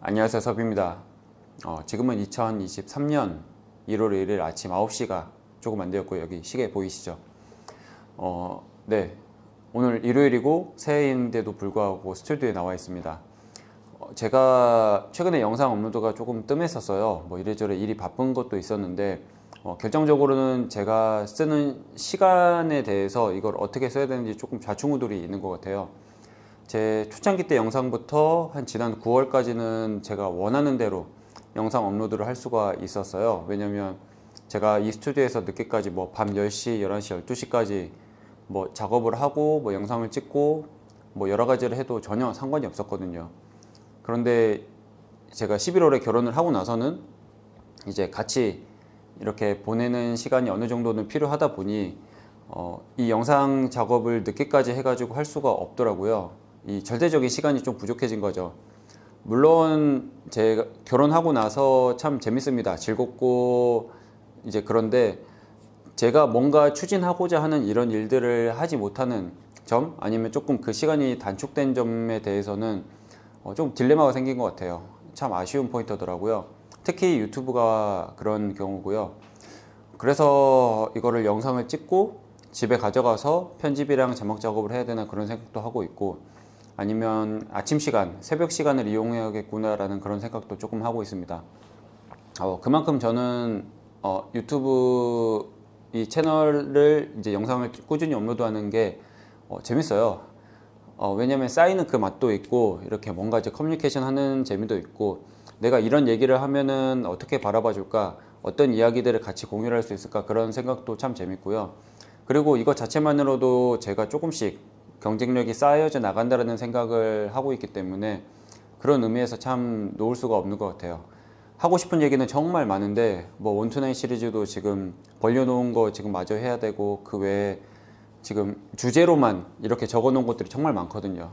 안녕하세요, 섭입니다. 지금은 2023년 1월 1일 아침 9시가 조금 안 되었고요. 여기 시계 보이시죠? 네, 오늘 일요일이고 새해인데도 불구하고 스튜디오에 나와 있습니다. 제가 최근에 영상 업로드가 조금 뜸했었어요. 뭐 이래저래 일이 바쁜 것도 있었는데 결정적으로는 제가 쓰는 시간에 대해서 이걸 어떻게 써야 되는지 조금 좌충우돌이 있는 것 같아요. 제 초창기 때 영상부터 한 지난 9월까지는 제가 원하는 대로 영상 업로드를 할 수가 있었어요. 왜냐면 제가 이 스튜디오에서 늦게까지 뭐 밤 10시, 11시, 12시까지 뭐 작업을 하고 뭐 영상을 찍고 뭐 여러 가지를 해도 전혀 상관이 없었거든요. 그런데 제가 11월에 결혼을 하고 나서는 이제 같이 이렇게 보내는 시간이 어느 정도는 필요하다 보니 이 영상 작업을 늦게까지 해가지고 할 수가 없더라고요. 이 절대적인 시간이 좀 부족해진 거죠. 물론 제가 결혼하고 나서 참 재밌습니다. 즐겁고 이제 그런데 제가 뭔가 추진하고자 하는 이런 일들을 하지 못하는 점 아니면 조금 그 시간이 단축된 점에 대해서는 좀 딜레마가 생긴 것 같아요. 참 아쉬운 포인트더라고요. 특히 유튜브가 그런 경우고요. 그래서 이거를 영상을 찍고 집에 가져가서 편집이랑 자막 작업을 해야 되나 그런 생각도 하고 있고, 아니면 아침 시간, 새벽 시간을 이용해야겠구나라는 그런 생각도 조금 하고 있습니다. 그만큼 저는 유튜브 이 채널을 이제 영상을 꾸준히 업로드하는 게 재밌어요. 왜냐면 쌓이는 그 맛도 있고 이렇게 뭔가 이제 커뮤니케이션 하는 재미도 있고, 내가 이런 얘기를 하면은 어떻게 바라봐 줄까, 어떤 이야기들을 같이 공유를 할 수 있을까, 그런 생각도 참 재밌고요. 그리고 이것 자체만으로도 제가 조금씩 경쟁력이 쌓여져 나간다는 생각을 하고 있기 때문에 그런 의미에서 참 놓을 수가 없는 것 같아요. 하고 싶은 얘기는 정말 많은데 뭐 원투나인 시리즈도 지금 벌려놓은 거 지금 마저 해야 되고, 그 외에 지금 주제로만 이렇게 적어 놓은 것들이 정말 많거든요.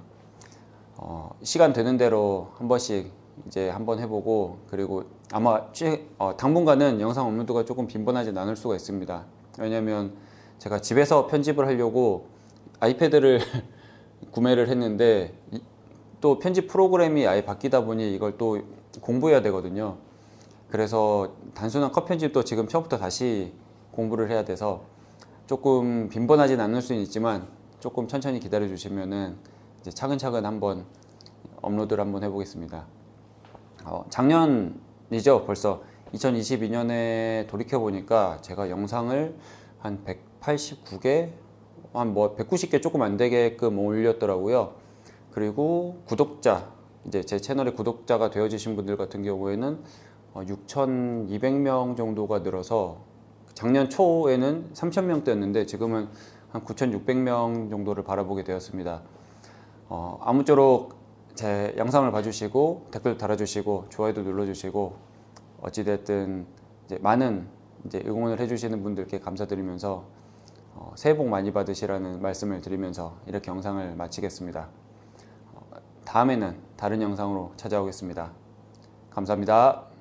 시간 되는 대로 한 번씩 이제 한번 해보고, 그리고 아마 당분간은 영상 업로드가 조금 빈번하지 않을 수가 있습니다. 왜냐면 제가 집에서 편집을 하려고 아이패드를 구매를 했는데 또 편집 프로그램이 아예 바뀌다 보니 이걸 또 공부해야 되거든요. 그래서 단순한 컷 편집도 지금 처음부터 다시 공부를 해야 돼서 조금 빈번하진 않을 수는 있지만 조금 천천히 기다려 주시면은 이제 차근차근 한번 업로드를 한번 해보겠습니다. 작년이죠. 벌써 2022년에 돌이켜 보니까 제가 영상을 한 189개 한 뭐 190개 조금 안 되게끔 올렸더라고요. 그리고 구독자, 이제 제 채널의 구독자가 되어주신 분들 같은 경우에는 6,200명 정도가 늘어서 작년 초에는 3,000명대였는데 지금은 한 9,600명 정도를 바라보게 되었습니다. 아무쪼록 제 영상을 봐주시고 댓글 달아주시고 좋아요도 눌러주시고 어찌됐든 이제 많은 이제 응원을 해주시는 분들께 감사드리면서 새해 복 많이 받으시라는 말씀을 드리면서 이렇게 영상을 마치겠습니다. 다음에는 다른 영상으로 찾아오겠습니다. 감사합니다.